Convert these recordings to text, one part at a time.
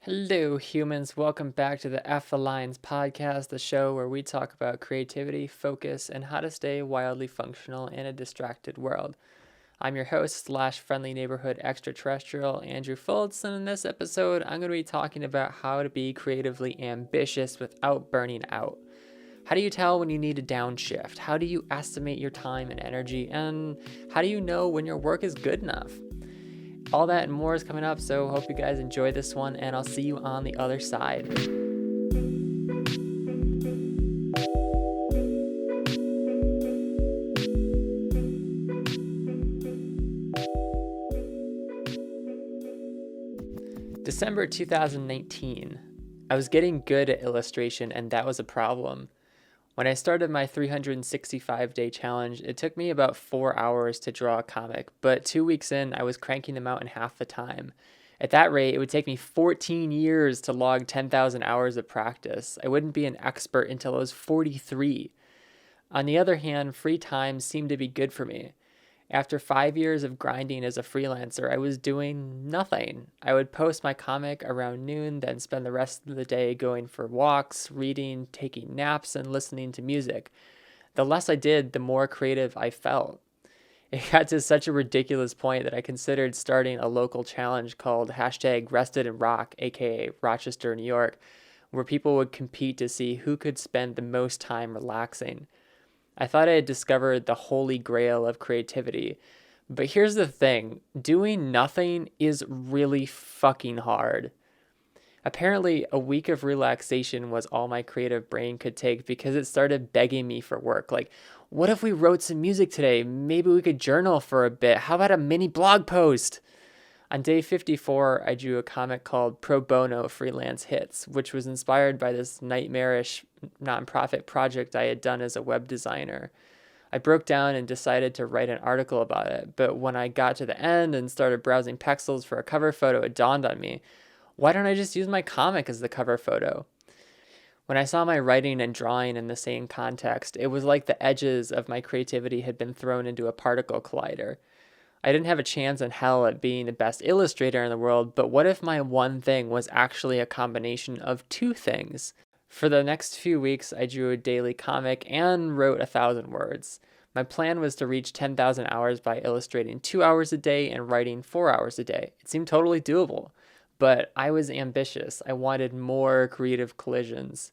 Hello, humans. Welcome back to the F Alliance podcast, the show where we talk about creativity, focus, and how to stay wildly functional in a distracted world. I'm your host slash friendly neighborhood extraterrestrial, Andrew Fultz, and in this episode, I'm going to be talking about how to be creatively ambitious without burning out. How do you tell when you need a downshift? How do you estimate your time and energy? And how do you know when your work is good enough? All that and more is coming up, so hope you guys enjoy this one, and I'll see you on the other side. December 2019. I was getting good at illustration, and that was a problem. When I started my 365-day challenge, it took me about 4 hours to draw a comic, but 2 weeks in, I was cranking them out in half the time. At that rate, it would take me 14 years to log 10,000 hours of practice. I wouldn't be an expert until I was 43. On the other hand, free time seemed to be good for me. After 5 years of grinding as a freelancer, I was doing nothing. I would post my comic around noon, then spend the rest of the day going for walks, reading, taking naps, and listening to music. The less I did, the more creative I felt. It got to such a ridiculous point that I considered starting a local challenge called #RestedInRock, aka Rochester, New York, where people would compete to see who could spend the most time relaxing. I thought I had discovered the holy grail of creativity. But here's the thing, doing nothing is really fucking hard. Apparently, a week of relaxation was all my creative brain could take because it started begging me for work. Like, what if we wrote some music today? Maybe we could journal for a bit. How about a mini blog post? On day 54, I drew a comic called Pro Bono Freelance Hits, which was inspired by this nightmarish nonprofit project I had done as a web designer. I broke down and decided to write an article about it, but when I got to the end and started browsing Pexels for a cover photo, it dawned on me, why don't I just use my comic as the cover photo? When I saw my writing and drawing in the same context, it was like the edges of my creativity had been thrown into a particle collider. I didn't have a chance in hell at being the best illustrator in the world, but what if my one thing was actually a combination of two things? For the next few weeks, I drew a daily comic and wrote 1,000 words. My plan was to reach 10,000 hours by illustrating 2 hours a day and writing 4 hours a day. It seemed totally doable, but I was ambitious. I wanted more creative collisions.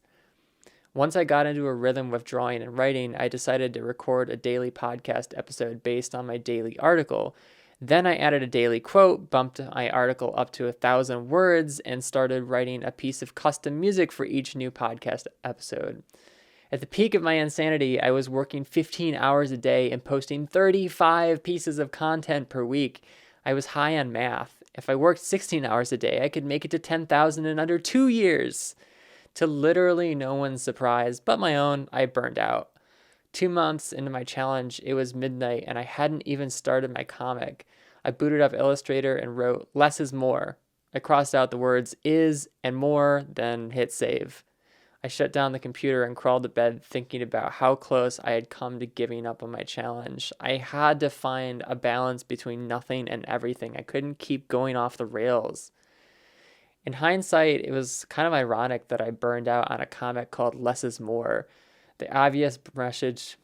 Once I got into a rhythm with drawing and writing, I decided to record a daily podcast episode based on my daily article. Then I added a daily quote, bumped my article up to 1,000 words, and started writing a piece of custom music for each new podcast episode. At the peak of my insanity, I was working 15 hours a day and posting 35 pieces of content per week. I was high on math. If I worked 16 hours a day, I could make it to 10,000 in under 2 years. To literally no one's surprise but my own, I burned out. 2 months into my challenge, it was midnight and I hadn't even started my comic. I booted up Illustrator and wrote, "Less is more." I crossed out the words "is" and "more," then hit save. I shut down the computer and crawled to bed thinking about how close I had come to giving up on my challenge. I had to find a balance between nothing and everything. I couldn't keep going off the rails. In hindsight, it was kind of ironic that I burned out on a comic called Less is More. The obvious message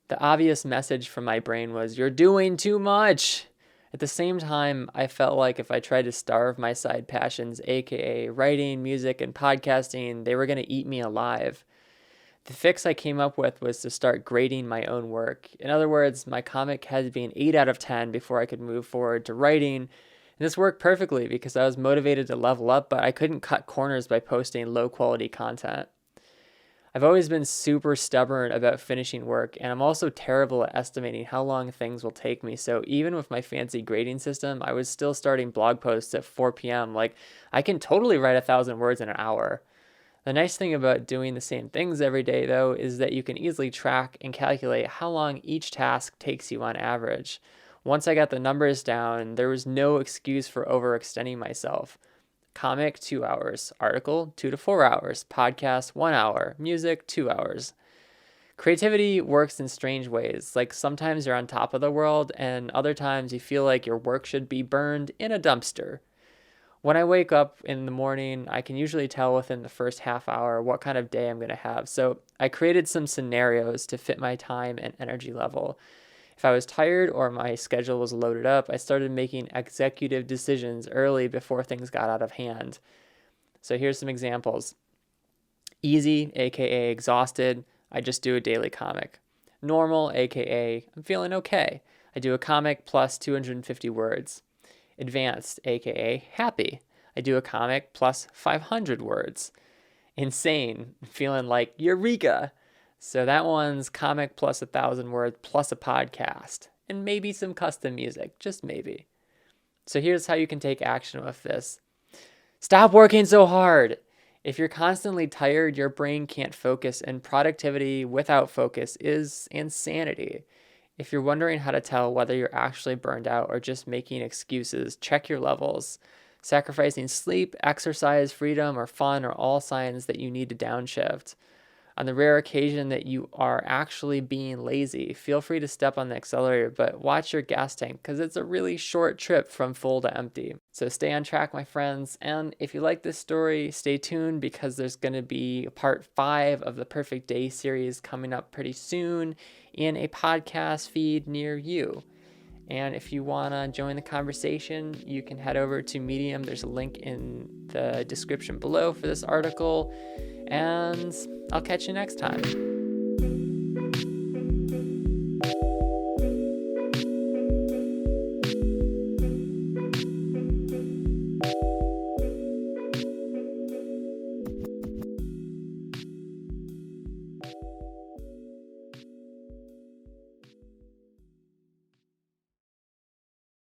the obvious message from my brain was, "You're doing too much." At the same time, I felt like if I tried to starve my side passions, aka writing, music, and podcasting, they were going to eat me alive. The fix I came up with was to start grading my own work. In other words, my comic had to be an 8 out of 10 before I could move forward to writing. And this worked perfectly because I was motivated to level up, but I couldn't cut corners by posting low quality content. I've always been super stubborn about finishing work, and I'm also terrible at estimating how long things will take me. So even with my fancy grading system, I was still starting blog posts at 4 p.m. Like, I can totally write 1,000 words in an hour. The nice thing about doing the same things every day, though, is that you can easily track and calculate how long each task takes you on average. Once I got the numbers down, there was no excuse for overextending myself. Comic, 2 hours. Article, 2 to 4 hours. Podcast, 1 hour. Music, 2 hours. Creativity works in strange ways. Like, sometimes you're on top of the world, and other times you feel like your work should be burned in a dumpster. When I wake up in the morning, I can usually tell within the first half hour what kind of day I'm going to have. So I created some scenarios to fit my time and energy level. If I was tired or my schedule was loaded up, I started making executive decisions early before things got out of hand. So here's some examples. Easy, aka exhausted, I just do a daily comic. Normal, aka I'm feeling okay, I do a comic plus 250 words. Advanced, aka happy, I do a comic plus 500 words. Insane, feeling like eureka. So that one's comic plus 1,000 words plus a podcast and maybe some custom music, just maybe. So here's how you can take action with this. Stop working so hard. If you're constantly tired, your brain can't focus, and productivity without focus is insanity. If you're wondering how to tell whether you're actually burned out or just making excuses, check your levels. Sacrificing sleep, exercise, freedom, or fun are all signs that you need to downshift. On the rare occasion that you are actually being lazy, feel free to step on the accelerator, but watch your gas tank because it's a really short trip from full to empty. So stay on track, my friends. And if you like this story, stay tuned because there's going to be part 5 of the Perfect Day series coming up pretty soon in a podcast feed near you. And if you want to join the conversation, you can head over to Medium. There's a link in the description below for this article. And I'll catch you next time.